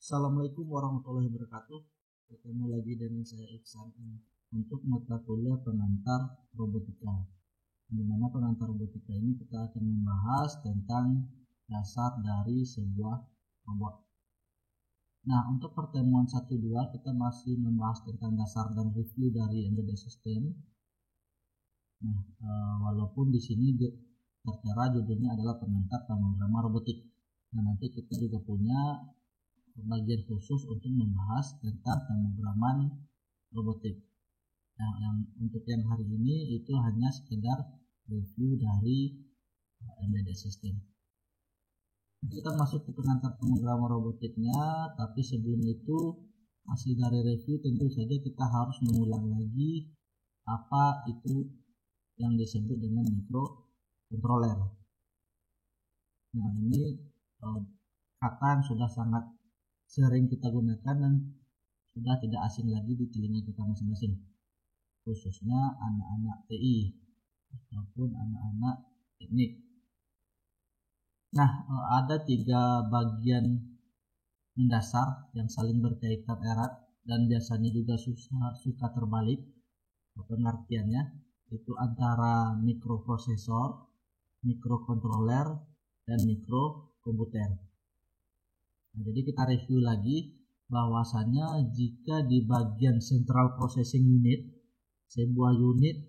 Assalamualaikum warahmatullahi wabarakatuh. Ketemu lagi dengan saya Iksan untuk mata kuliah pengantar robotika. Di mana pengantar robotika ini kita akan membahas tentang dasar dari sebuah robot. Nah, untuk pertemuan 1-2 kita masih membahas tentang dasar dan review dari embedded system. Nah, walaupun di sini tertera judulnya adalah pengantar pemrograman robotik. Nah, nanti kita juga punya bagian khusus untuk membahas tentang pemrograman robotik. Nah, untuk yang hari ini itu hanya sekedar review dari embedded system. Kita masuk ke pengantar pemrograman robotiknya, tapi sebelum itu hasil dari review tentu saja kita harus mengulang lagi apa itu yang disebut dengan microcontroller. Nah, ini kata yang sudah sangat sering kita gunakan dan sudah tidak asing lagi di telinga kita masing-masing, khususnya anak-anak TI ataupun anak-anak teknik. Nah, ada 3 bagian mendasar yang saling berkaitan erat dan biasanya juga suka terbalik pengertiannya, itu antara mikroprosesor, mikrocontroller, dan mikrokomputer. Nah, jadi kita review lagi bahwasanya jika di bagian central processing unit, sebuah unit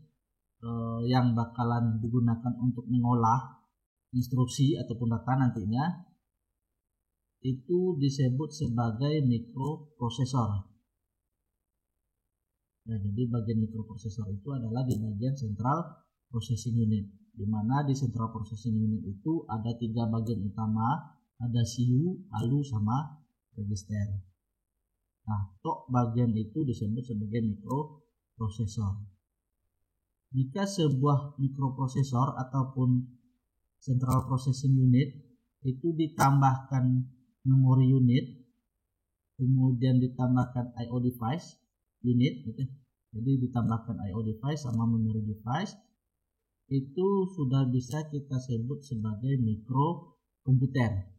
yang bakalan digunakan untuk mengolah instruksi ataupun data nantinya, itu disebut sebagai mikroprosesor. Nah, jadi bagian mikroprosesor itu adalah di bagian central processing unit, di mana di central processing unit itu ada 3 bagian utama, ada CPU, ALU, sama register. Nah, bagian itu disebut sebagai mikroprosesor. Jika sebuah mikroprosesor ataupun central processing unit itu ditambahkan memori unit, kemudian ditambahkan I/O device unit, gitu. Jadi ditambahkan I/O device sama memory device, itu sudah bisa kita sebut sebagai mikrokomputer.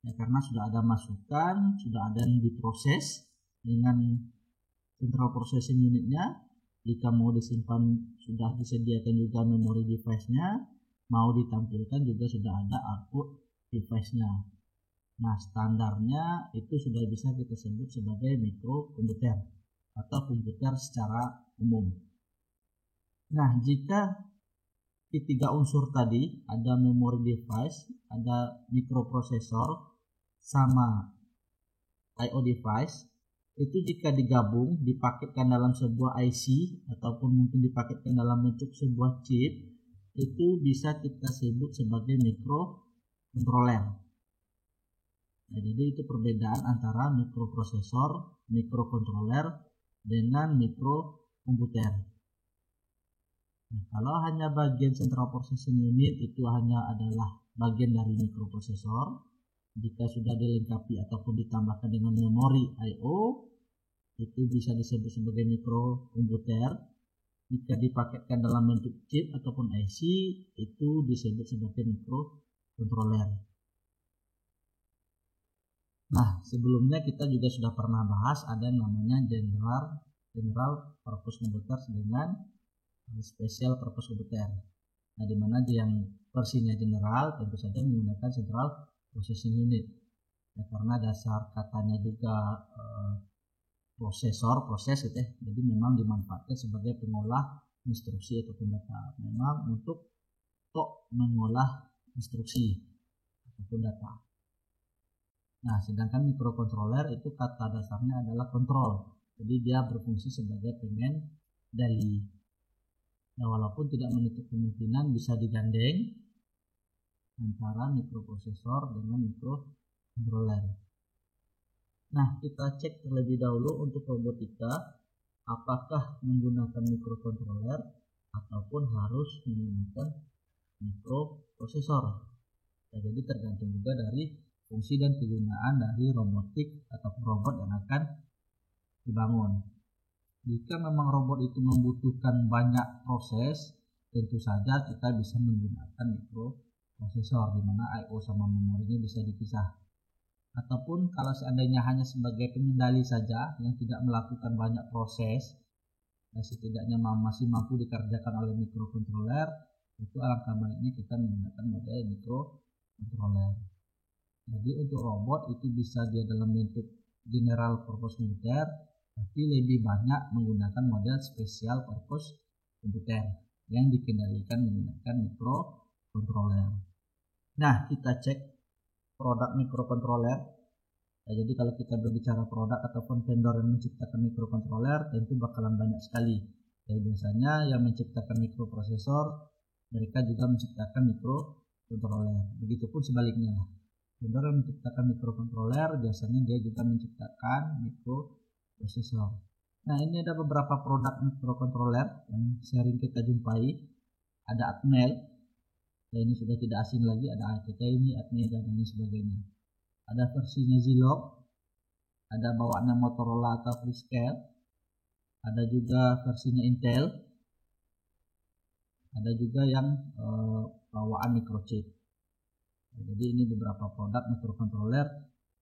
Ya, karena sudah ada masukan, sudah ada yang diproses dengan central processing unitnya. Jika mau disimpan sudah disediakan juga memory device-nya, mau ditampilkan juga sudah ada output device-nya. Nah, standarnya itu sudah bisa kita sebut sebagai mikrokomputer atau komputer secara umum. Nah, jika ketiga unsur tadi, ada memory device, ada mikroprosesor, sama I/O device, itu jika digabung dipaketkan dalam sebuah IC ataupun mungkin dipaketkan dalam bentuk sebuah chip, itu bisa kita sebut sebagai mikrocontroller. Nah, jadi itu perbedaan antara mikroprosesor, mikrocontroller dengan mikrokomputer. Nah, kalau hanya bagian central processing unit itu hanya adalah bagian dari mikroprosesor. Jika sudah dilengkapi ataupun ditambahkan dengan memori I/O, itu bisa disebut sebagai mikrokomputer. Jika dipaketkan dalam bentuk chip ataupun IC, itu disebut sebagai mikrocontroller. Nah, sebelumnya kita juga sudah pernah bahas ada yang namanya general purpose computer dengan special purpose computer. Nah, di mana yang versinya general tentu saja menggunakan central processing unit. Ya, karena dasar katanya juga proses gitu ya. Jadi memang dimanfaatkan sebagai pengolah instruksi ataupun data. Memang untuk mengolah instruksi ataupun data. Nah, sedangkan mikrocontroller itu kata dasarnya adalah kontrol. Jadi dia berfungsi sebagai pengendali. Nah, walaupun tidak menutup kemungkinan bisa digandeng antara mikroprosesor dengan mikrocontroller. Nah, kita cek terlebih dahulu untuk robotika, apakah menggunakan mikrocontroller ataupun harus menggunakan mikroprosesor. Ya, jadi tergantung juga dari fungsi dan kegunaan dari robotik atau robot yang akan dibangun. Jika memang robot itu membutuhkan banyak proses, tentu saja kita bisa menggunakan mikroprosesor, di mana I/O sama memorinya bisa dipisah. Ataupun kalau seandainya hanya sebagai pengendali saja yang tidak melakukan banyak proses, setidaknya masih mampu dikerjakan oleh mikrokontroler, itu alangkah baiknya kita menggunakan model mikrokontroler. Jadi untuk robot itu bisa dia dalam bentuk general purpose komputer, tapi lebih banyak menggunakan model special purpose komputer yang dikendalikan menggunakan mikrokontroler. Nah, kita cek produk mikrokontroler. Jadi kalau kita berbicara produk ataupun vendor yang menciptakan mikrokontroler, tentu bakalan banyak sekali. Jadi biasanya yang menciptakan mikroprosesor, mereka juga menciptakan mikrokontroler. Begitupun sebaliknya, vendor yang menciptakan mikrokontroler biasanya dia juga menciptakan mikroprosesor. Nah, ini ada beberapa produk mikrokontroler yang sering kita jumpai. Ada Atmel, ini sudah tidak asing lagi, ada ATT ini, Atmel dan lain sebagainya. Ada versinya Zilog, ada bawaannya Motorola atau Freescale, ada juga versinya Intel, ada juga yang bawaan microchip. Jadi ini beberapa produk mikrokontroler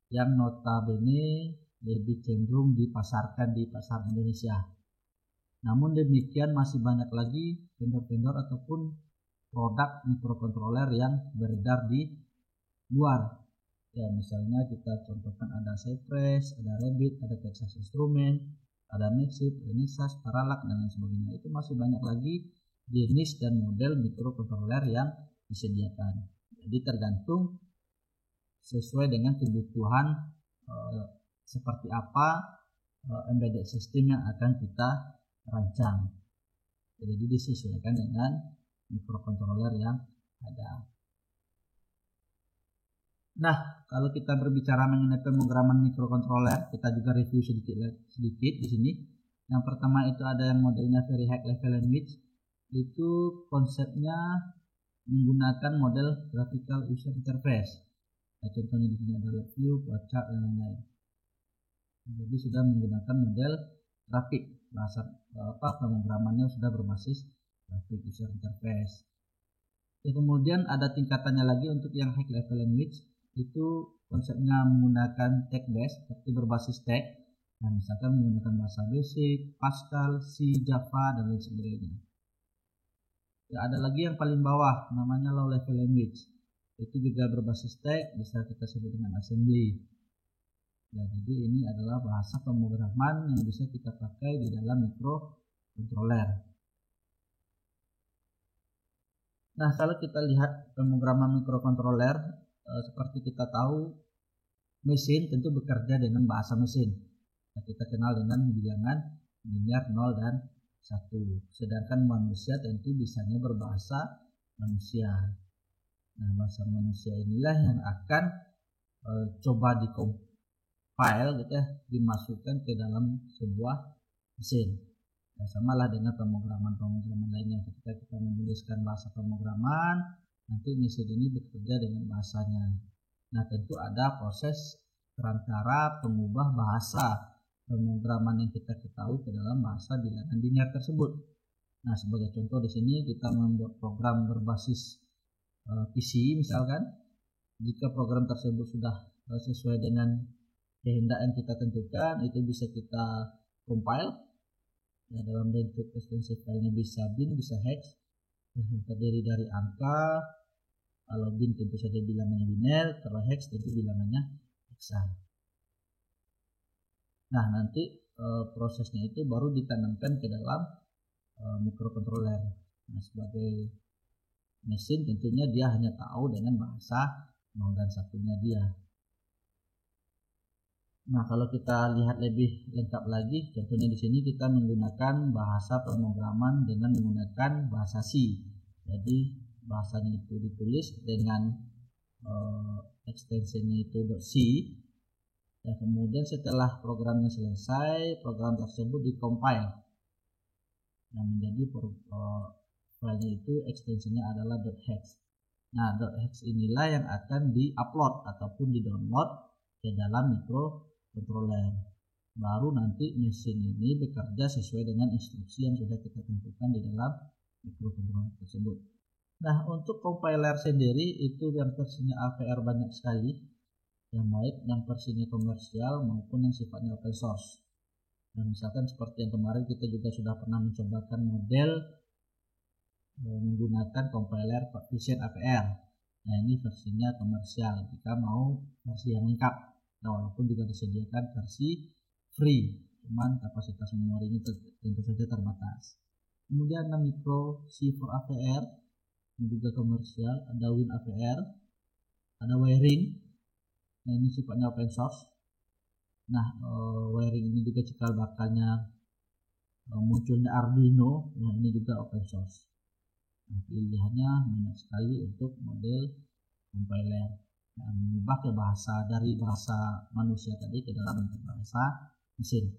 yang notabene lebih cenderung dipasarkan di pasar Indonesia. Namun demikian masih banyak lagi vendor-vendor ataupun produk mikrokontroler yang beredar di luar. Ya, misalnya kita contohkan ada Cypress, ada Rabbit, ada Texas Instruments, ada Maxit, Renesas, Paralax dan lain sebagainya. Itu masih banyak lagi jenis dan model mikrokontroler yang disediakan. Jadi tergantung sesuai dengan kebutuhan seperti apa embedded system yang akan kita rancang. Jadi disesuaikan dengan mikrokontroler yang ada. Nah, kalau kita berbicara mengenai pemrograman mikrokontroler, kita juga review sedikit di sini. Yang pertama itu ada yang modelnya Very High Level Language. Itu konsepnya menggunakan model Graphical User Interface. Nah, contohnya di sini ada review, chart dan lain-lain. Jadi sudah menggunakan model grafik, bahasa pemrogramannya sudah berbasis Graphic User Interface. Dan kemudian ada tingkatannya lagi untuk yang High Level Language. Itu konsepnya menggunakan text based, seperti berbasis teks. Nah, misalkan menggunakan bahasa basic, Pascal, C, Java, dan lain sebagainya. Ya, ada lagi yang paling bawah, namanya low level language. Itu juga berbasis teks, bisa kita sebut dengan assembly. Ya, jadi ini adalah bahasa pemrograman yang bisa kita pakai di dalam mikrokontroler. Nah, kalau kita lihat pemrograman mikrokontroler, seperti kita tahu, mesin tentu bekerja dengan bahasa mesin. Nah, kita kenal dengan bilangan linear 0 dan 1. Sedangkan manusia tentu bisanya berbahasa manusia. Nah, bahasa manusia inilah yang akan coba dikompil gitu ya, dimasukkan ke dalam sebuah mesin. Nah, samalah dengan pemrograman lainnya. Ketika kita menuliskan bahasa pemrograman, nanti mesin ini bekerja dengan bahasanya. Nah, tentu ada proses perantara pengubah bahasa pemrograman yang kita ketahui ke dalam bahasa bilangan linear tersebut. Nah, sebagai contoh di sini kita membuat program berbasis PC misalkan. Jika program tersebut sudah sesuai dengan kehendak yang kita tentukan, itu bisa kita compile. Ya, dalam bentuk ekstensi filenya bisa bin, bisa hex, terdiri dari angka. Kalau bin tentu saja bilangannya biner, kalau hex tentu bilangannya hexan. Nah, nanti prosesnya itu baru ditanamkan ke dalam mikrokontroler. Nah, sebagai mesin tentunya dia hanya tahu dengan bahasa 0 dan 1-nya dia. Nah, kalau kita lihat lebih lengkap lagi, contohnya di sini kita menggunakan bahasa pemrograman dengan menggunakan bahasa C. Jadi bahasanya itu ditulis dengan ekstensinya itu .c. Dan kemudian setelah programnya selesai, program tersebut dikompil. Yang menjadi filenya itu ekstensinya adalah .hex. Nah, .hex inilah yang akan di-upload ataupun di-download ke dalam mikrokontroler. Baru nanti mesin ini bekerja sesuai dengan instruksi yang sudah kita tentukan di dalam mikrokontroler tersebut. Nah, untuk compiler sendiri itu yang versinya AVR banyak sekali. yang baik yang versinya komersial maupun yang sifatnya open source. Dan misalkan seperti yang kemarin kita juga sudah pernah mencobakan model menggunakan compiler Vision APR. Nah ini versinya komersial, jika mau versi yang lengkap. Nah, walaupun juga disediakan versi free, cuman kapasitas memorinya tentu saja terbatas. Kemudian ada Micro C4 APR, ini juga komersial. Ada Win APR, ada Wiring. Nah ini sifatnya open source. Nah Wiring ini juga cikal bakalnya munculnya Arduino. Nah ini juga open source. Nah, pilihannya banyak sekali untuk model compiler yang mengubah ke bahasa dari bahasa manusia tadi ke dalam bentuk bahasa mesin.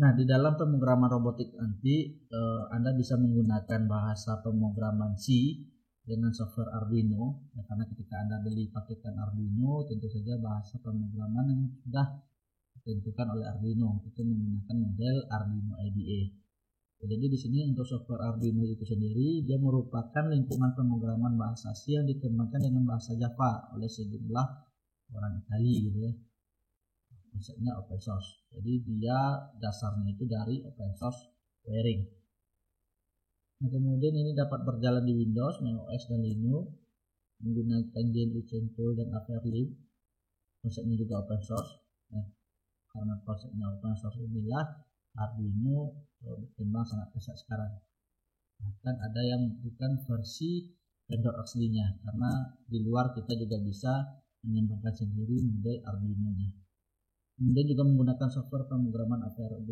Nah di dalam pemrograman robotik nanti Anda bisa menggunakan bahasa pemrograman C dengan software Arduino, ya, karena ketika Anda beli paketan Arduino tentu saja bahasa pemrograman yang sudah ditentukan oleh Arduino itu menggunakan model Arduino IDE. Jadi di sini untuk software Arduino itu sendiri dia merupakan lingkungan pemrograman bahasa C yang dikembangkan dengan bahasa Java oleh sejumlah orang Italia gitu ya. Konsepnya open source. Jadi dia dasarnya itu dari open source wiring. Nah, kemudian ini dapat berjalan di Windows, macOS dan Linux menggunakan GNU Central dan APRlib. Konsepnya juga open source. Nah, karena konsepnya open source inilah Arduino berkembang sangat pesat sekarang. Bahkan ada yang bukan versi vendor aslinya, karena di luar kita juga bisa mengembangkan sendiri model Arduino-nya. Kemudian juga menggunakan software pemrograman APR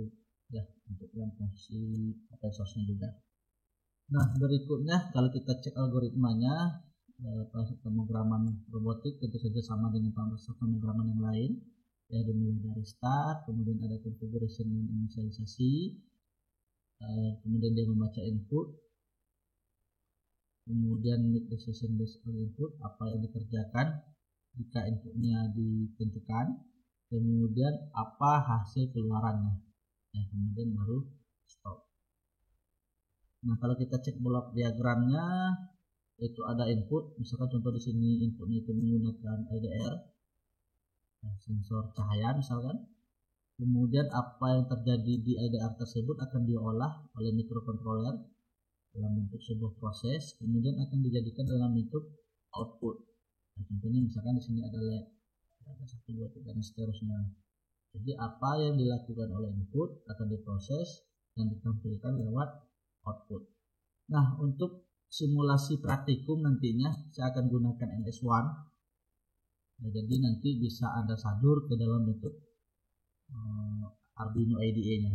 ya untuk yang fungsi open source-nya juga. Nah berikutnya kalau kita cek algoritmanya, proses pemrograman robotik tentu saja sama dengan proses pemrograman yang lain. Ya dimulai dari start, kemudian ada configuration dan inisialisasi, kemudian dia membaca input, kemudian make decision based on input, apa yang dikerjakan jika inputnya ditentukan, kemudian apa hasil keluarannya, ya kemudian baru stop. Nah kalau kita cek blok diagramnya itu ada input, misalkan contoh di sini inputnya itu menggunakan LDR, sensor cahaya misalkan. Kemudian apa yang terjadi di LDR tersebut akan diolah oleh microcontroller dalam bentuk sebuah proses, kemudian akan dijadikan dalam bentuk output. Nah, contohnya misalkan di sini ada LED, ada 1, 2, 3 dan seterusnya. Jadi apa yang dilakukan oleh input akan diproses dan ditampilkan lewat output. Nah untuk simulasi praktikum nantinya saya akan gunakan NS1. Nah, jadi nanti bisa Anda sadur ke dalam bentuk Arduino IDE-nya.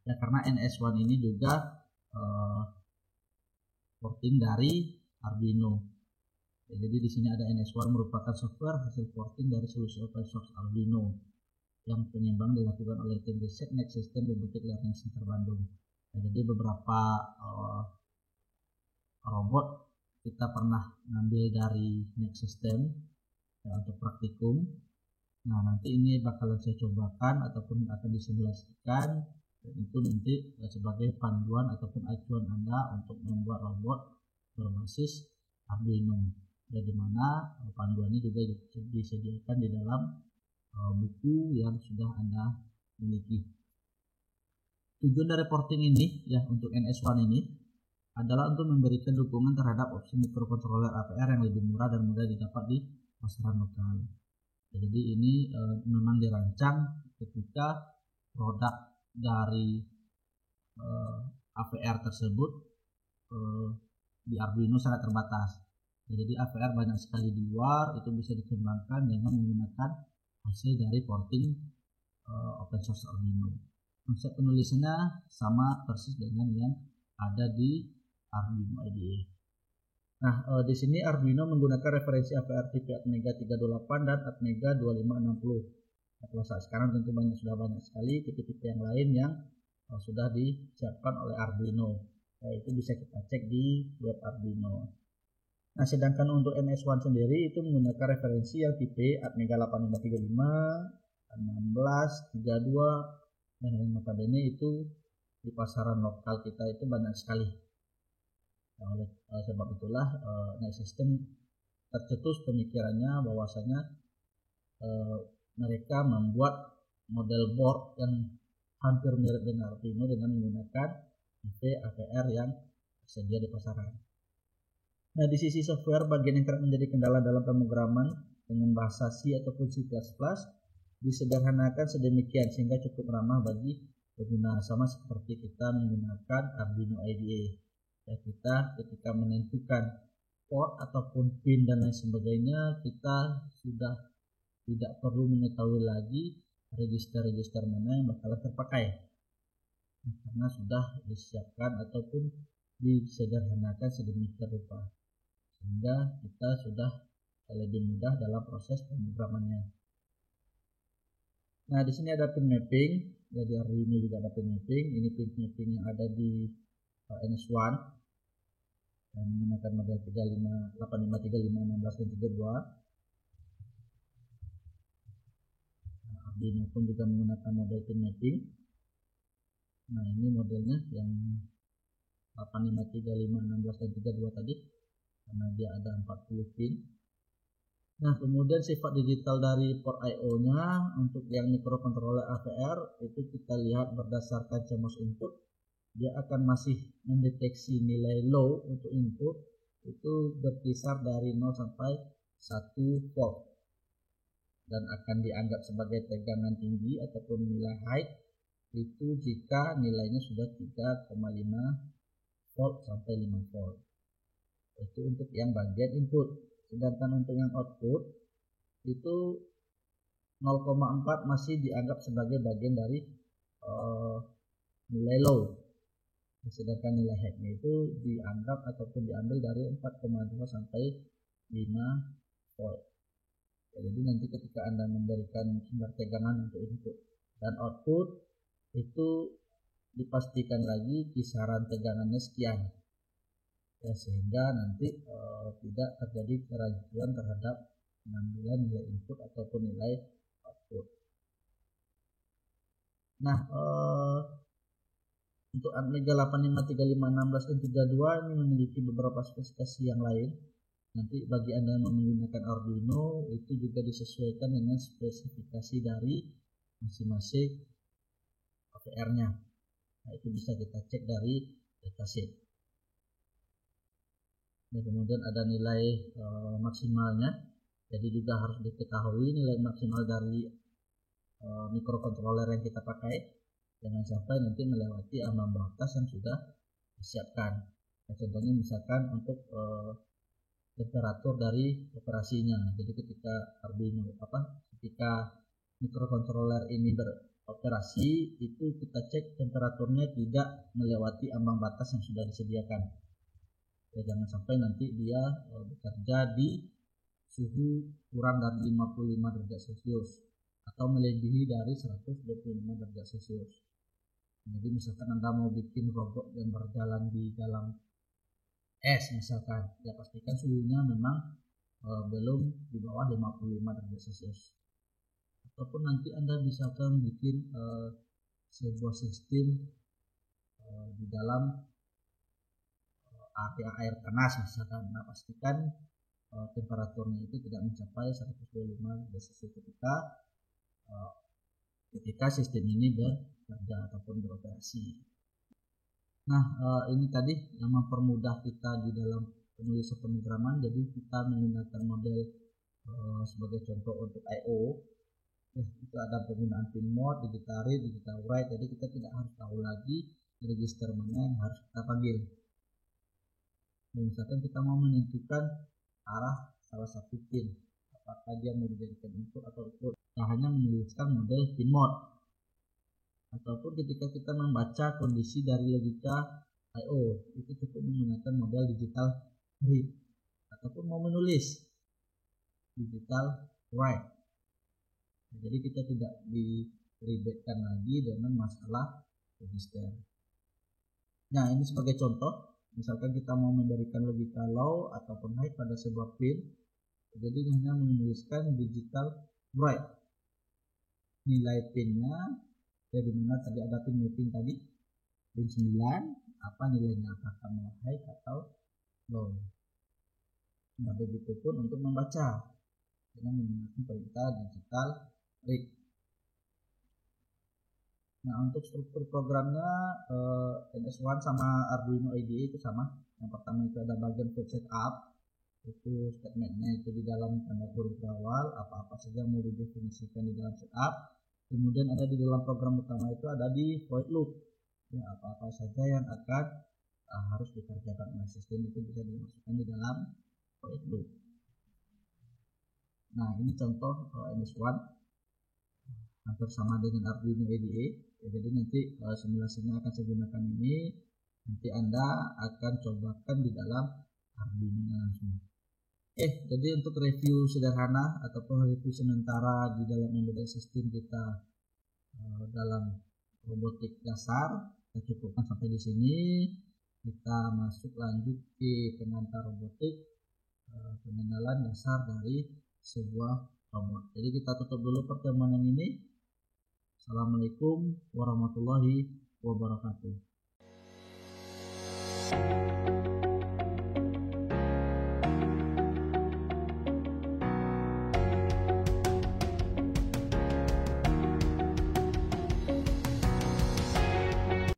Ya karena NS1 ini juga porting dari Arduino. Ya, jadi di sini ada NS1 merupakan software hasil porting dari solusi open source Arduino yang penyembang dilakukan oleh tim riset Next System Robotic Learning Center Bandung. Ya, jadi beberapa robot kita pernah ngambil dari Next System ya, untuk praktikum. Nah nanti ini bakalan saya cobakan ataupun akan disimulasikan, dan itu nanti sebagai panduan ataupun acuan Anda untuk membuat robot berbasis Arduino, dan dimana panduannya juga disediakan di dalam buku yang sudah Anda miliki. Tujuan dari porting ini ya untuk NS1 ini adalah untuk memberikan dukungan terhadap opsi microcontroller APR yang lebih murah dan mudah didapat di pasaran lokal. Jadi ini memang dirancang ketika produk dari APR tersebut di Arduino sangat terbatas. Jadi APR banyak sekali di luar, itu bisa dikembangkan dengan menggunakan hasil dari porting open source Arduino. Konsep penulisannya sama persis dengan yang ada di Arduino IDE. Nah, di sini Arduino menggunakan referensi APR tipe Atmega 328 dan Atmega 2560. Nah, kalau saat sekarang tentu sudah banyak sekali tipe-tipe yang lain yang sudah disiapkan oleh Arduino. Nah, itu bisa kita cek di web Arduino. Nah, sedangkan untuk NS1 sendiri itu menggunakan referensi yang tipe Atmega 8535, 1632, dan yang notabene itu di pasaran lokal kita itu banyak sekali. Nah, oleh sebab itulah Next System tercetus pemikirannya bahwasanya mereka membuat model board yang hampir mirip dengan Arduino dengan menggunakan IP APR yang tersedia di pasaran. Nah, di sisi software, bagian yang kerap menjadi kendala dalam pemrograman dengan bahasa C ataupun C++ disederhanakan sedemikian sehingga cukup ramah bagi pengguna, sama seperti kita menggunakan Arduino IDE. Ya, kita ketika menentukan port ataupun pin dan lain sebagainya, kita sudah tidak perlu mengetahui lagi register-register mana yang bakalan terpakai, karena sudah disiapkan ataupun disederhanakan sedemikian rupa sehingga kita sudah lebih mudah dalam proses pemrogramannya. Nah, di sini ada pin mapping. Jadi Arduino juga ada pin mapping. Ini pin mapping yang ada di NS1 dan menggunakan model 8535, 16 dan 32. Nah, Arduino pun juga menggunakan model pin mapping. Nah, ini modelnya yang 8535, 16 dan 32 tadi, karena dia ada 40 pin. Nah, kemudian sifat digital dari port I/O-nya untuk yang microcontroller AVR itu kita lihat berdasarkan CMOS input, dia akan masih mendeteksi nilai low untuk input itu berkisar dari 0 sampai 1 volt dan akan dianggap sebagai tegangan tinggi ataupun nilai high itu jika nilainya sudah 3,5 volt sampai 5 volt. Itu untuk yang bagian input. Sedangkan untuk yang output itu 0,4 masih dianggap sebagai bagian dari nilai low. Sedangkan nilai high-nya itu dianggap ataupun diambil dari 4,2 sampai 5 volt. Jadi nanti ketika Anda memberikan sumber tegangan untuk input dan output itu dipastikan lagi kisaran tegangannya sekian. Ya, sehingga nanti tidak terjadi keraguan terhadap pengambilan nilai input ataupun nilai output. Nah, untuk Amiga 8535, 16 dan 32 ini memiliki beberapa spesifikasi yang lain. Nanti bagi Anda yang menggunakan Arduino itu juga disesuaikan dengan spesifikasi dari masing-masing APR-nya. Nah, itu bisa kita cek dari datasheet. Dan kemudian ada nilai maksimalnya, jadi juga harus diketahui nilai maksimal dari microcontroller yang kita pakai, jangan sampai nanti melewati ambang batas yang sudah disiapkan. Nah, contohnya misalkan untuk temperatur dari operasinya, jadi ketika ketika microcontroller ini beroperasi itu kita cek temperaturnya tidak melewati ambang batas yang sudah disediakan. Ya, jangan sampai nanti dia bekerja di suhu kurang dari 55 derajat Celcius atau melebihi dari 125 derajat Celcius. Jadi misalkan Anda mau bikin robot yang berjalan di dalam es misalkan, ya pastikan suhunya memang belum di bawah 55 derajat Celcius. Ataupun nanti Anda misalkan bikin sebuah sistem di dalam area air panas misalkan, nah pastikan temperaturnya itu tidak mencapai 125 derajat Celcius ketika sistem ini bekerja ataupun beroperasi. Nah, ini tadi yang mempermudah kita di dalam penulisan pemrograman. Jadi kita menggunakan model sebagai contoh untuk I/O. Itu ada penggunaan pin mode, digital read, digital write. Jadi kita tidak harus tahu lagi register mana yang harus kita panggil. Dan misalkan kita mau menentukan arah salah satu pin, apakah dia mau dijadikan input atau output, kita hanya menuliskan model pin mode. Ataupun ketika kita membaca kondisi dari logika I/O, itu cukup menggunakan model digital read. Ataupun mau menulis digital write. Jadi kita tidak diribetkan lagi dengan masalah register. Nah, ini sebagai contoh. Misalkan kita mau memberikan logika low ataupun high pada sebuah pin, jadi hanya menuliskan digital write nilai pinnya, ya dimana tadi ada pin mapping tadi pin 9, apa nilainya, apakah mau high atau low. Nah, begitu pun untuk membaca. dengan menggunakan perintah digital read. Nah, untuk struktur programnya NS1 sama Arduino IDE itu sama. Yang pertama itu ada bagian quick setup, itu statementnya itu di dalam tanda kurung awal, apa-apa saja mau didefinisikan di dalam setup. Kemudian ada di dalam program utama itu ada di void loop, ya apa-apa saja yang akan harus dikerjakan oleh sistem itu bisa dimasukkan di dalam void loop. Nah, ini contoh NS1 hampir sama dengan Arduino IDE. Ya, jadi nanti simulasinya akan saya gunakan ini, nanti Anda akan cobakan di dalam Arduino langsung. Jadi untuk review sederhana ataupun review sementara di dalam embedded system kita dalam robotik dasar, kita cukupkan sampai di sini. Kita masuk lanjut ke pengantar robotik, pengenalan dasar dari sebuah robot. Jadi kita tutup dulu pertemuan yang ini. Assalamualaikum warahmatullahi wabarakatuh.